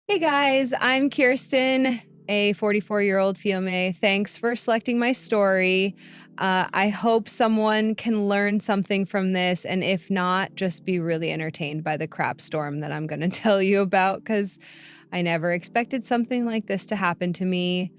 Hey guys, I'm Kirsten, a 44-year-old Fiume. Thanks for selecting my story. I hope someone can learn something from this, and if not, just be really entertained by the crap storm that I'm going to tell you about because I never expected something like this to happen to me.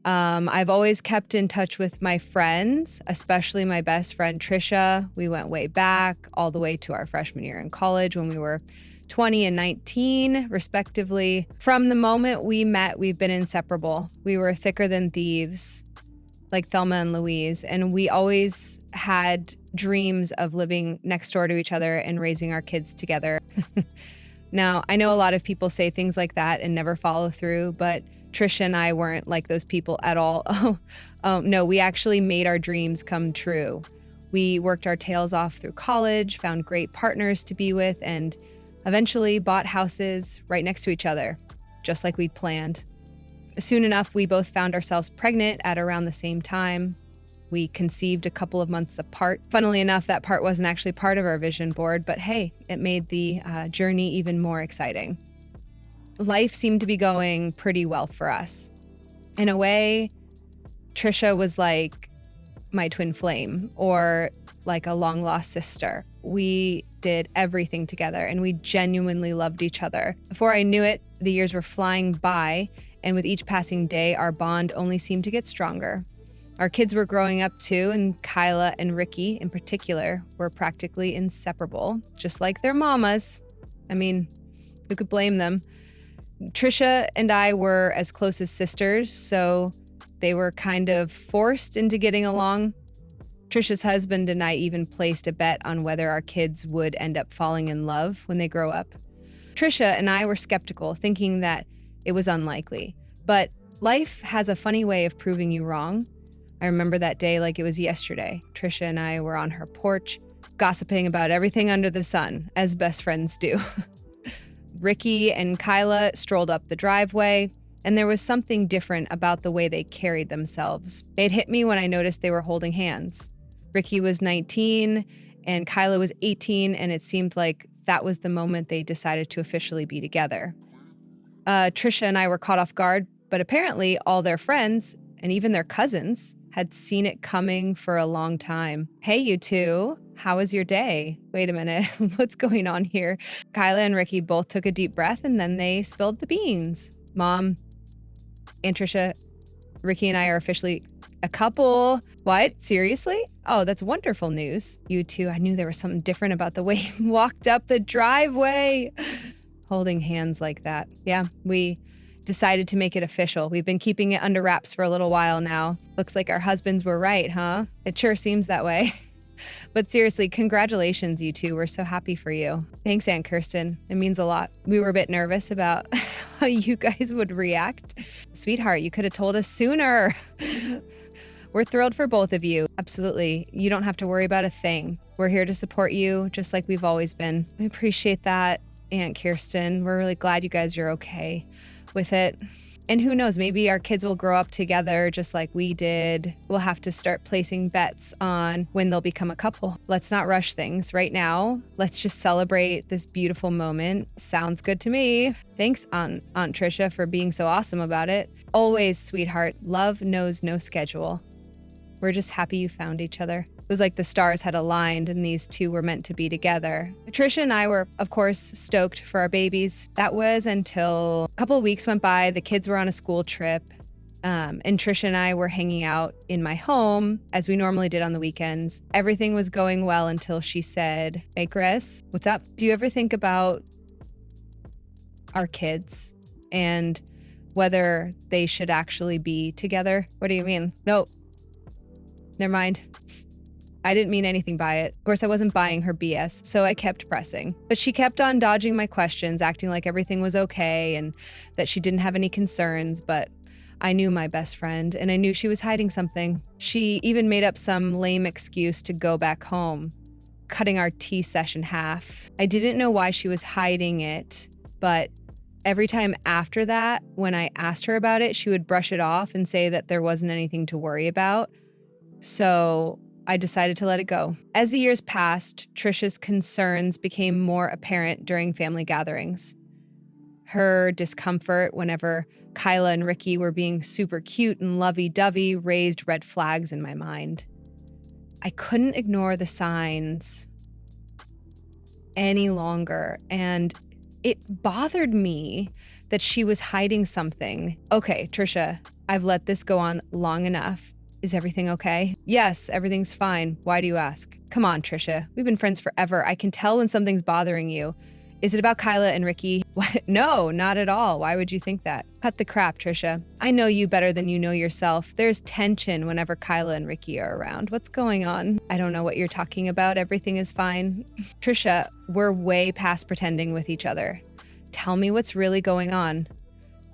I've always kept in touch with my friends, especially my best friend Trisha. We went way back, all the way to our freshman year in college when we were 20 and 19, respectively. From the moment we met, we've been inseparable. We were thicker than thieves, like Thelma and Louise, and we always had dreams of living next door to each other and raising our kids together. Now, I know a lot of people say things like that and never follow through, but Trisha and I weren't like those people at all. No, we actually made our dreams come true. We worked our tails off through college, found great partners to be with, and eventually bought houses right next to each other, just like we'd planned. Soon enough, we both found ourselves pregnant at around the same time. We conceived a couple of months apart. Funnily enough, that part wasn't actually part of our vision board, but hey, it made the journey even more exciting. Life seemed to be going pretty well for us. In a way, Trisha was like my twin flame or like a long lost sister. We did everything together and we genuinely loved each other. Before I knew it, the years were flying by, and with each passing day, our bond only seemed to get stronger. Our kids were growing up too, and Kyla and Ricky in particular were practically inseparable, just like their mamas. I mean, who could blame them? Trisha and I were as close as sisters, so they were kind of forced into getting along. Trisha's husband and I even placed a bet on whether our kids would end up falling in love when they grow up. Trisha and I were skeptical, thinking that it was unlikely. But life has a funny way of proving you wrong. I remember that day like it was yesterday. Trisha and I were on her porch, gossiping about everything under the sun, as best friends do. Ricky and Kyla strolled up the driveway, and there was something different about the way they carried themselves. It hit me when I noticed they were holding hands. Ricky was 19 and Kyla was 18, and it seemed like that was the moment they decided to officially be together. Trisha and I were caught off guard, but apparently all their friends and even their cousins had seen it coming for a long time. Hey, you two, how was your day? Wait a minute, what's going on here? Kyla and Ricky both took a deep breath and then they spilled the beans. Mom and Trisha, Ricky and I are officially a couple. What? Seriously? Oh, that's wonderful news. You two, I knew there was something different about the way you walked up the driveway. Holding hands like that. Yeah, we decided to make it official. We've been keeping it under wraps for a little while now. Looks like our husbands were right, huh? It sure seems that way. But seriously, congratulations, you two. We're so happy for you. Thanks, Aunt Kirsten. It means a lot. We were a bit nervous about how you guys would react. Sweetheart, you could have told us sooner. We're thrilled for both of you. Absolutely. You don't have to worry about a thing. We're here to support you, just like we've always been. We appreciate that, Aunt Kirsten. We're really glad you guys are okay with it. And who knows, maybe our kids will grow up together just like we did. We'll have to start placing bets on when they'll become a couple. Let's not rush things right now. Let's just celebrate this beautiful moment. Sounds good to me. Thanks, Aunt Trisha, for being so awesome about it. Always, sweetheart. Love knows no schedule. We're just happy you found each other. It was like the stars had aligned and these two were meant to be together. Trisha and I were, of course, stoked for our babies. That was until a couple of weeks went by. The kids were on a school trip, and Trisha and I were hanging out in my home as we normally did on the weekends. Everything was going well until she said, "Hey, Chris, what's up? Do you ever think about our kids and whether they should actually be together?" What do you mean? No, never mind. I didn't mean anything by it. Of course, I wasn't buying her BS, so I kept pressing. But she kept on dodging my questions, acting like everything was okay and that she didn't have any concerns, but I knew my best friend and I knew she was hiding something. She even made up some lame excuse to go back home, cutting our tea session half. I didn't know why she was hiding it, but every time after that, when I asked her about it, she would brush it off and say that there wasn't anything to worry about. So I decided to let it go. As the years passed, Trisha's concerns became more apparent during family gatherings. Her discomfort whenever Kyla and Ricky were being super cute and lovey-dovey raised red flags in my mind. I couldn't ignore the signs any longer, and it bothered me that she was hiding something. Okay, Trisha, I've let this go on long enough. Is everything okay? Yes, everything's fine. Why do you ask? Come on, Trisha. We've been friends forever. I can tell when something's bothering you. Is it about Kyla and Ricky? What? No, not at all. Why would you think that? Cut the crap, Trisha. I know you better than you know yourself. There's tension whenever Kyla and Ricky are around. What's going on? I don't know what you're talking about. Everything is fine. Trisha, we're way past pretending with each other. Tell me what's really going on.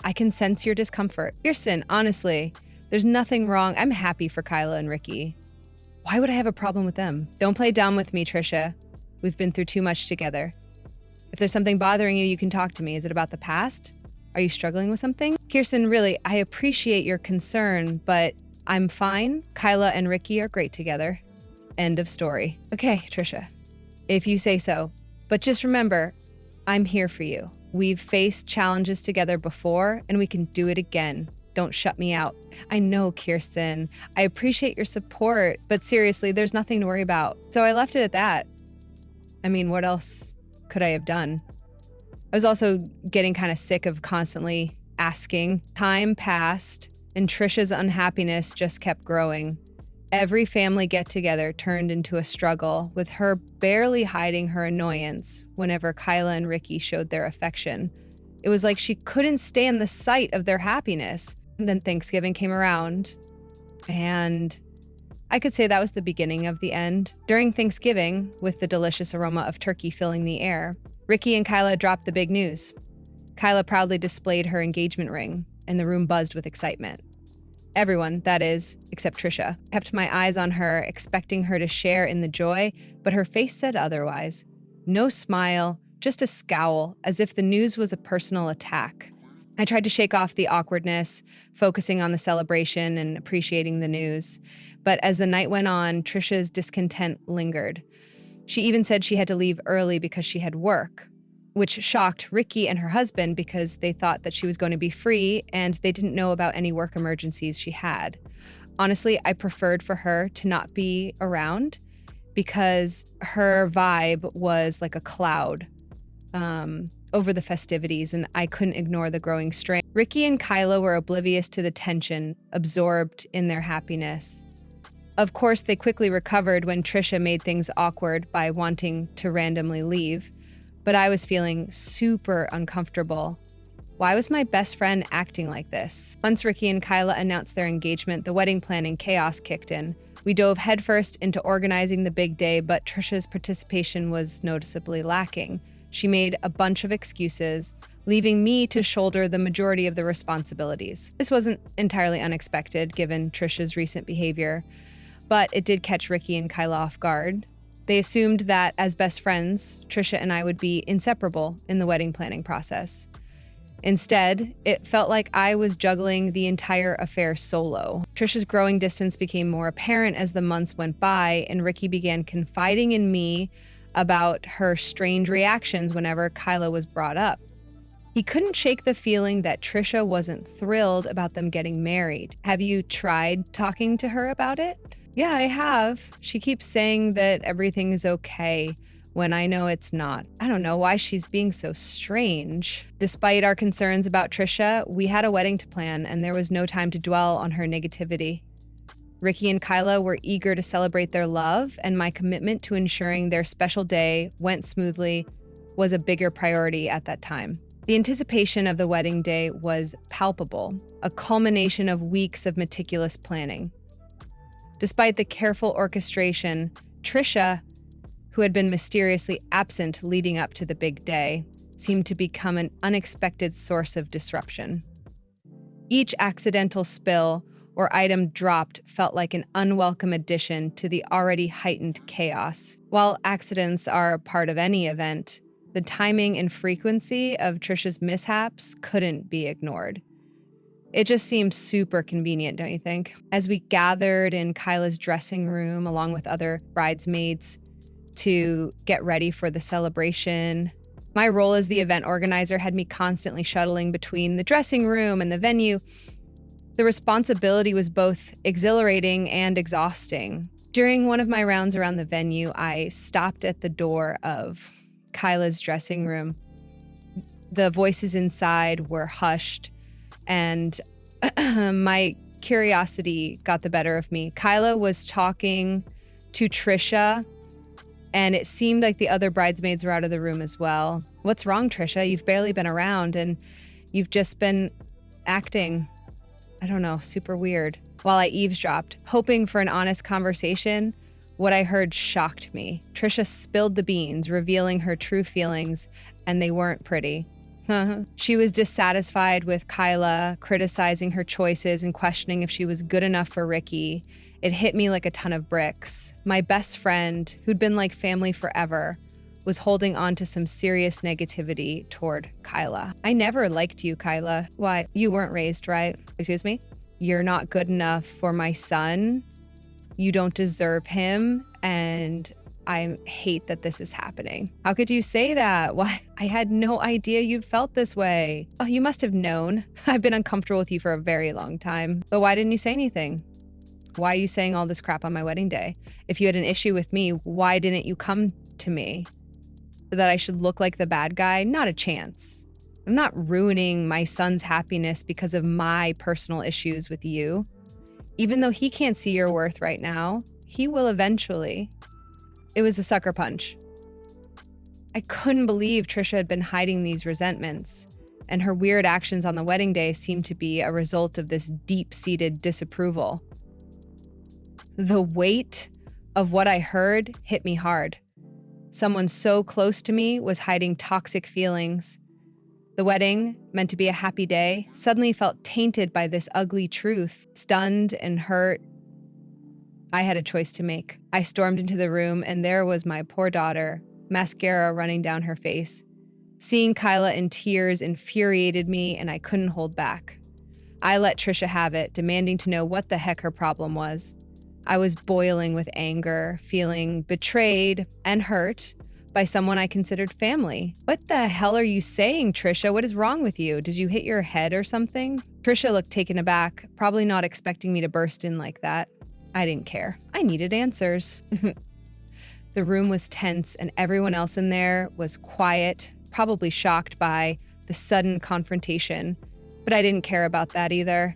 I can sense your discomfort. Kirsten, honestly, there's nothing wrong. I'm happy for Kyla and Ricky. Why would I have a problem with them? Don't play dumb with me, Trisha. We've been through too much together. If there's something bothering you, you can talk to me. Is it about the past? Are you struggling with something? Kirsten, really, I appreciate your concern, but I'm fine. Kyla and Ricky are great together. End of story. Okay, Trisha, if you say so. But just remember, I'm here for you. We've faced challenges together before, and we can do it again. Don't shut me out. I know, Kirsten. I appreciate your support, but seriously, there's nothing to worry about. So I left it at that. I mean, what else could I have done? I was also getting kind of sick of constantly asking. Time passed, and Trisha's unhappiness just kept growing. Every family get-together turned into a struggle, with her barely hiding her annoyance whenever Kyla and Ricky showed their affection. It was like she couldn't stand the sight of their happiness. And then Thanksgiving came around, and I could say that was the beginning of the end. During Thanksgiving, with the delicious aroma of turkey filling the air, Ricky and Kyla dropped the big news. Kyla proudly displayed her engagement ring, and the room buzzed with excitement. Everyone, that is, except Trisha, kept my eyes on her, expecting her to share in the joy, but her face said otherwise. No smile, just a scowl, as if the news was a personal attack. I tried to shake off the awkwardness, focusing on the celebration and appreciating the news. But as the night went on, Trisha's discontent lingered. She even said she had to leave early because she had work, which shocked Ricky and her husband because they thought that she was going to be free and they didn't know about any work emergencies she had. Honestly, I preferred for her to not be around because her vibe was like a cloud over the festivities, and I couldn't ignore the growing strain. Ricky and Kyla were oblivious to the tension, absorbed in their happiness. Of course, they quickly recovered when Trisha made things awkward by wanting to randomly leave, but I was feeling super uncomfortable. Why was my best friend acting like this? Once Ricky and Kyla announced their engagement, the wedding planning chaos kicked in. We dove headfirst into organizing the big day, but Trisha's participation was noticeably lacking. She made a bunch of excuses, leaving me to shoulder the majority of the responsibilities. This wasn't entirely unexpected, given Trisha's recent behavior, but it did catch Ricky and Kyla off guard. They assumed that as best friends, Trisha and I would be inseparable in the wedding planning process. Instead, it felt like I was juggling the entire affair solo. Trisha's growing distance became more apparent as the months went by, and Ricky began confiding in me about her strange reactions whenever Kyla was brought up. He couldn't shake the feeling that Trisha wasn't thrilled about them getting married. Have you tried talking to her about it? Yeah, I have. She keeps saying that everything is okay when I know it's not. I don't know why she's being so strange. Despite our concerns about Trisha, we had a wedding to plan, and there was no time to dwell on her negativity. Ricky and Kyla were eager to celebrate their love, and my commitment to ensuring their special day went smoothly was a bigger priority at that time. The anticipation of the wedding day was palpable, a culmination of weeks of meticulous planning. Despite the careful orchestration, Trisha, who had been mysteriously absent leading up to the big day, seemed to become an unexpected source of disruption. Each accidental spill or item dropped felt like an unwelcome addition to the already heightened chaos. While accidents are a part of any event, the timing and frequency of Trisha's mishaps couldn't be ignored. It just seemed super convenient, don't you think? As we gathered in Kyla's dressing room along with other bridesmaids to get ready for the celebration, My role as the event organizer had me constantly shuttling between the dressing room and the venue. The responsibility was both exhilarating and exhausting. During one of my rounds around the venue, I stopped at the door of Kyla's dressing room. The voices inside were hushed, and my curiosity got the better of me. Kyla was talking to Trisha, and it seemed like the other bridesmaids were out of the room as well. What's wrong, Trisha? You've barely been around, and you've just been acting, I don't know, super weird. While I eavesdropped, hoping for an honest conversation, what I heard shocked me. Trisha spilled the beans, revealing her true feelings, and they weren't pretty. She was dissatisfied with Kyla, criticizing her choices and questioning if she was good enough for Ricky. It hit me like a ton of bricks. My best friend, who'd been like family forever, was holding on to some serious negativity toward Kyla. I never liked you, Kyla. Why? You weren't raised right. Excuse me? You're not good enough for my son. You don't deserve him, and I hate that this is happening. How could you say that? Why? I had no idea you'd felt this way. Oh, you must have known. I've been uncomfortable with you for a very long time. But why didn't you say anything? Why are you saying all this crap on my wedding day? If you had an issue with me, why didn't you come to me? That I should look like the bad guy? Not a chance. I'm not ruining my son's happiness because of my personal issues with you. Even though he can't see your worth right now, he will eventually. It was a sucker punch. I couldn't believe Trisha had been hiding these resentments, and her weird actions on the wedding day seemed to be a result of this deep-seated disapproval. The weight of what I heard hit me hard. Someone so close to me was hiding toxic feelings. The wedding, meant to be a happy day, suddenly felt tainted by this ugly truth. Stunned and hurt, I had a choice to make. I stormed into the room, and there was my poor daughter, mascara running down her face. Seeing Kyla in tears infuriated me, and I couldn't hold back. I let Trisha have it, demanding to know what the heck her problem was. I was boiling with anger, feeling betrayed and hurt by someone I considered family. What the hell are you saying, Trisha? What is wrong with you? Did you hit your head or something? Trisha looked taken aback, probably not expecting me to burst in like that. I didn't care. I needed answers. The room was tense, and everyone else in there was quiet, probably shocked by the sudden confrontation. But I didn't care about that either.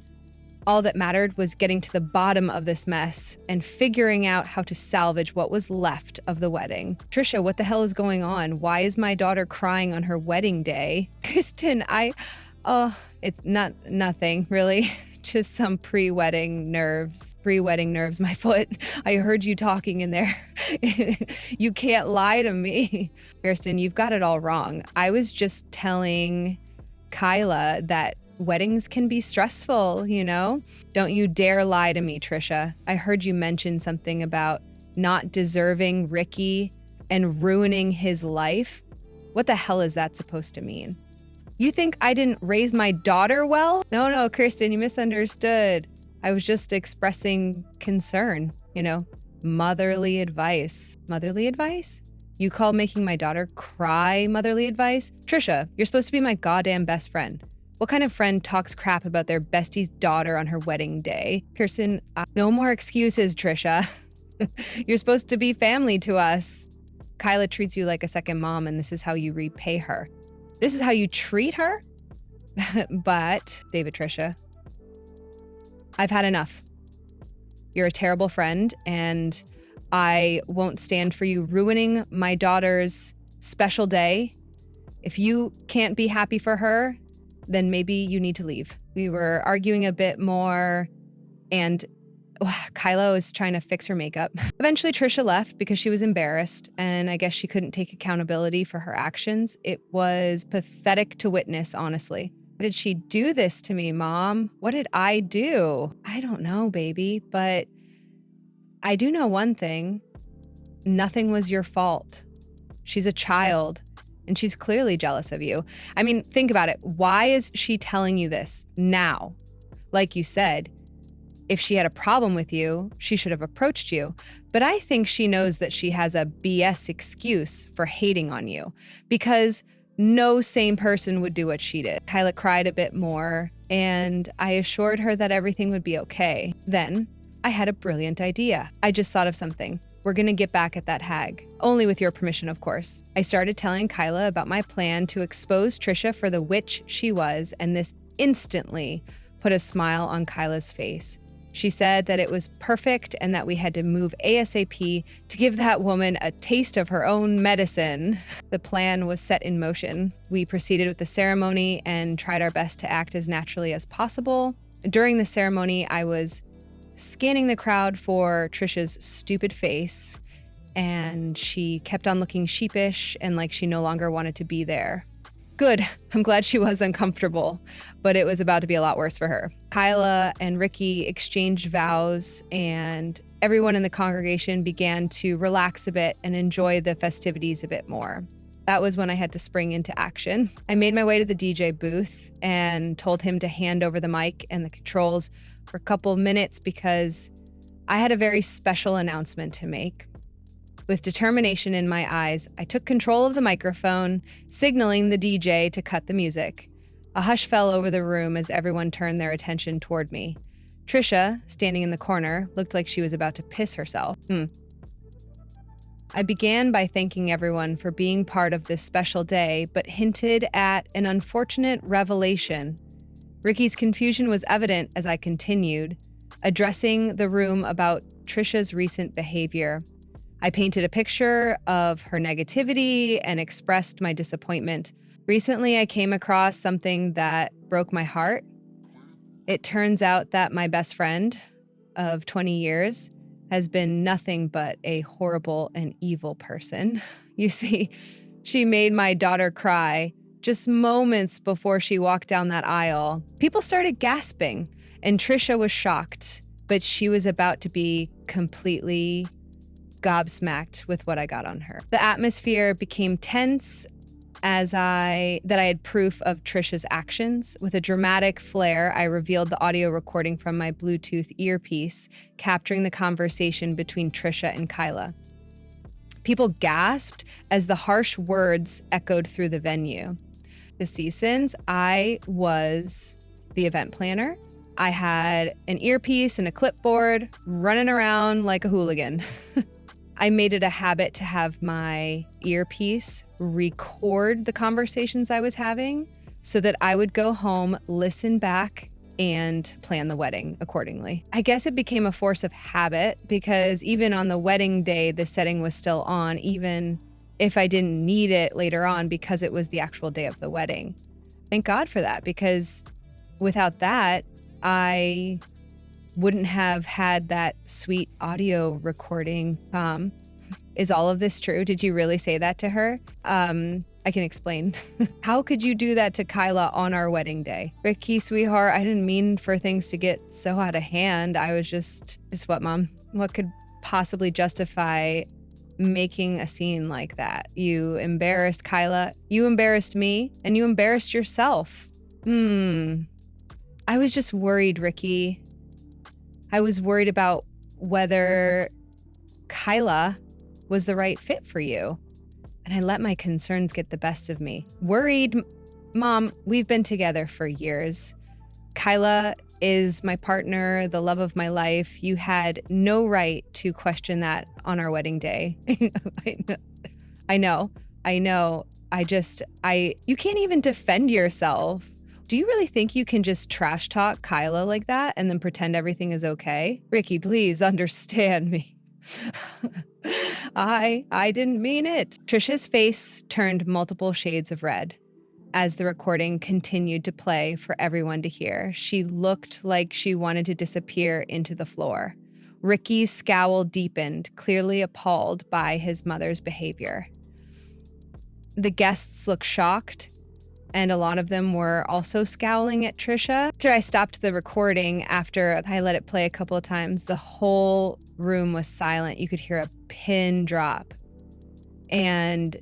All that mattered was getting to the bottom of this mess and figuring out how to salvage what was left of the wedding. Trisha, what the hell is going on? Why is my daughter crying on her wedding day? Kristen, it's nothing, really. Just some pre-wedding nerves. Pre-wedding nerves, my foot. I heard you talking in there. You can't lie to me. Kirsten, you've got it all wrong. I was just telling Kyla that weddings can be stressful, you know? Don't you dare lie to me, Trisha. I heard you mention something about not deserving Ricky and ruining his life. What the hell is that supposed to mean? You think I didn't raise my daughter well? No, Kirsten, you misunderstood. I was just expressing concern, motherly advice. Motherly advice? You call making my daughter cry motherly advice? Trisha, you're supposed to be my goddamn best friend. What kind of friend talks crap about their bestie's daughter on her wedding day? Kirsten, no more excuses, Trisha. You're supposed to be family to us. Kyla treats you like a second mom, and this is how you repay her. This is how you treat her? But, David, Trisha, I've had enough. You're a terrible friend, and I won't stand for you ruining my daughter's special day. If you can't be happy for her, then maybe you need to leave. We were arguing a bit more, and Kyla was trying to fix her makeup. Eventually, Trisha left because she was embarrassed, and I guess she couldn't take accountability for her actions. It was pathetic to witness, honestly. Why did she do this to me, Mom? What did I do? I don't know, baby, but I do know one thing. Nothing was your fault. She's a child, and she's clearly jealous of you. I mean, think about it. Why is she telling you this now? Like you said, if she had a problem with you, she should have approached you. But I think she knows that she has a BS excuse for hating on you, because No sane person would do what she did. Kyla cried a bit more, and I assured her that everything would be okay. Then, I had a brilliant idea. I just thought of something. We're gonna get back at that hag. Only with your permission, of course. I started telling Kyla about my plan to expose Trisha for the witch she was, and this instantly put a smile on Kyla's face. She said that it was perfect and that we had to move ASAP to give that woman a taste of her own medicine. The plan was set in motion. We proceeded with the ceremony and tried our best to act as naturally as possible. During the ceremony, I was scanning the crowd for Trisha's stupid face, and she kept on looking sheepish and like she no longer wanted to be there. Good. I'm glad she was uncomfortable, but it was about to be a lot worse for her. Kyla and Ricky exchanged vows, and everyone in the congregation began to relax a bit and enjoy the festivities a bit more. That was when I had to spring into action. I made my way to the DJ booth and told him to hand over the mic and the controls for a couple of minutes because I had a very special announcement to make. With determination in my eyes, I took control of the microphone, signaling the DJ to cut the music. A hush fell over the room as everyone turned their attention toward me. Trisha, standing in the corner, looked like she was about to piss herself. I began by thanking everyone for being part of this special day, but hinted at an unfortunate revelation. Ricky's confusion was evident as I continued, addressing the room about Trisha's recent behavior. I painted a picture of her negativity and expressed my disappointment. Recently, I came across something that broke my heart. It turns out that my best friend of 20 years has been nothing but a horrible and evil person. You see, she made my daughter cry just moments before she walked down that aisle. People started gasping, and Trisha was shocked, but she was about to be completely gobsmacked with what I got on her. The atmosphere became tense as I had proof of Trisha's actions. With a dramatic flair, I revealed the audio recording from my Bluetooth earpiece, capturing the conversation between Trisha and Kyla. People gasped as the harsh words echoed through the venue. Since I was the event planner, I had an earpiece and a clipboard running around like a hooligan. I made it a habit to have my earpiece record the conversations I was having so that I would go home, listen back, and plan the wedding accordingly. I guess it became a force of habit because even on the wedding day, the setting was still on, even if I didn't need it later on because it was the actual day of the wedding. Thank God for that, because without that, I wouldn't have had that sweet audio recording. Is all of this true? Did you really say that to her? I can explain. How could you do that to Kyla on our wedding day? Ricky, sweetheart, I didn't mean for things to get so out of hand. I was just what, Mom? What could possibly justify making a scene like that? You embarrassed Kyla, you embarrassed me, and you embarrassed yourself. I was just worried, Ricky. I was worried about whether Kyla was the right fit for you. And I let my concerns get the best of me. Worried, Mom, we've been together for years. Kyla is my partner, the love of my life. You had no right to question that on our wedding day. I know. You can't even defend yourself. Do you really think you can just trash talk Kyla like that and then pretend everything is okay? Ricky, please understand me. I didn't mean it. Trisha's face turned multiple shades of red as the recording continued to play for everyone to hear. She looked like she wanted to disappear into the floor. Ricky's scowl deepened, clearly appalled by his mother's behavior. The guests looked shocked, and a lot of them were also scowling at Trisha. After I stopped the recording, after I let it play a couple of times, the whole room was silent. You could hear a pin drop. And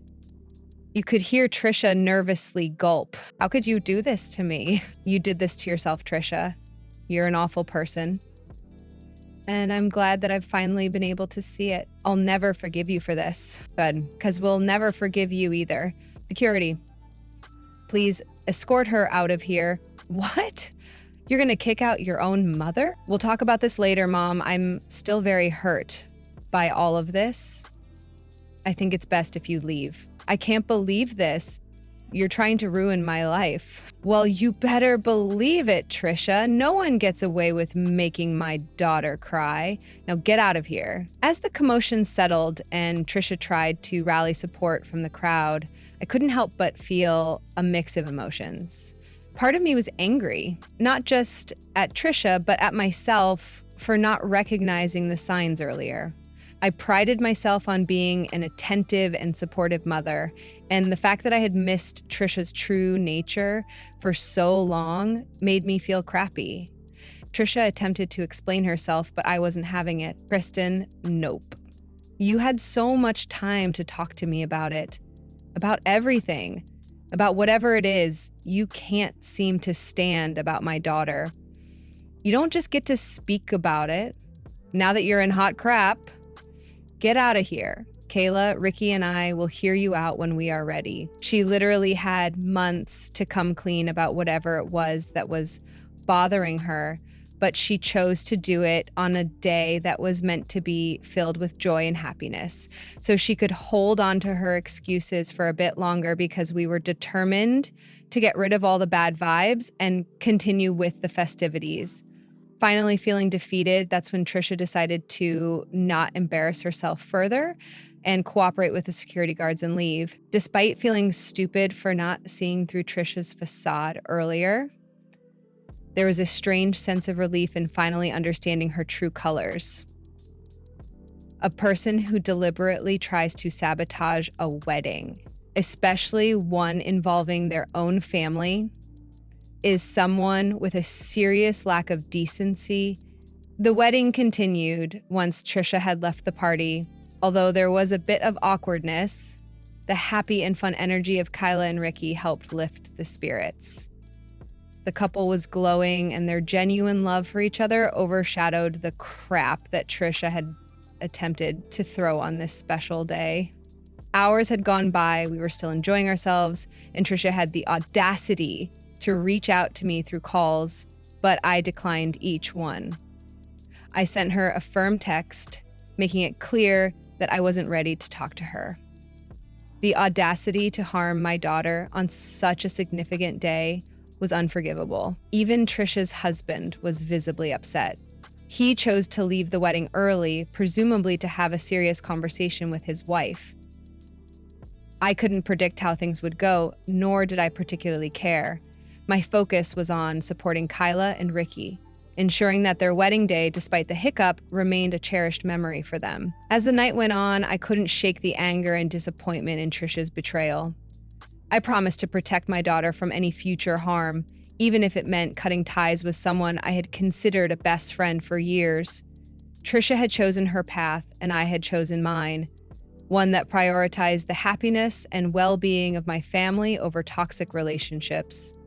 you could hear Trisha nervously gulp. How could you do this to me? You did this to yourself, Trisha. You're an awful person. And I'm glad that I've finally been able to see it. I'll never forgive you for this. Good, because we'll never forgive you either. Security, Please escort her out of here." What? You're gonna kick out your own mother? We'll talk about this later, Mom. I'm still very hurt by all of this. I think it's best if you leave. I can't believe this. You're trying to ruin my life. Well, you better believe it, Trisha. No one gets away with making my daughter cry. Now get out of here. As the commotion settled and Trisha tried to rally support from the crowd, I couldn't help but feel a mix of emotions. Part of me was angry, not just at Trisha, but at myself for not recognizing the signs earlier. I prided myself on being an attentive and supportive mother, and the fact that I had missed Trisha's true nature for so long made me feel crappy. Trisha attempted to explain herself, but I wasn't having it. "Kristen, nope. You had so much time to talk to me about it, about everything, about whatever it is you can't seem to stand about my daughter. You don't just get to speak about it. Now that you're in hot crap, get out of here. Kayla, Ricky, and I will hear you out when we are ready." She literally had months to come clean about whatever it was that was bothering her, but she chose to do it on a day that was meant to be filled with joy and happiness. So she could hold on to her excuses for a bit longer because we were determined to get rid of all the bad vibes and continue with the festivities. Finally feeling defeated, that's when Trisha decided to not embarrass herself further and cooperate with the security guards and leave. Despite feeling stupid for not seeing through Trisha's facade earlier, there was a strange sense of relief in finally understanding her true colors. A person who deliberately tries to sabotage a wedding, especially one involving their own family, is someone with a serious lack of decency. The wedding continued once Trisha had left the party. Although there was a bit of awkwardness, the happy and fun energy of Kyla and Ricky helped lift the spirits. The couple was glowing, and their genuine love for each other overshadowed the crap that Trisha had attempted to throw on this special day. Hours had gone by, we were still enjoying ourselves, and Trisha had the audacity to reach out to me through calls, but I declined each one. I sent her a firm text, making it clear that I wasn't ready to talk to her. The audacity to harm my daughter on such a significant day was unforgivable. Even Trisha's husband was visibly upset. He chose to leave the wedding early, presumably to have a serious conversation with his wife. I couldn't predict how things would go, nor did I particularly care. My focus was on supporting Kyla and Ricky, ensuring that their wedding day, despite the hiccup, remained a cherished memory for them. As the night went on, I couldn't shake the anger and disappointment in Trisha's betrayal. I promised to protect my daughter from any future harm, even if it meant cutting ties with someone I had considered a best friend for years. Trisha had chosen her path, and I had chosen mine, one that prioritized the happiness and well-being of my family over toxic relationships.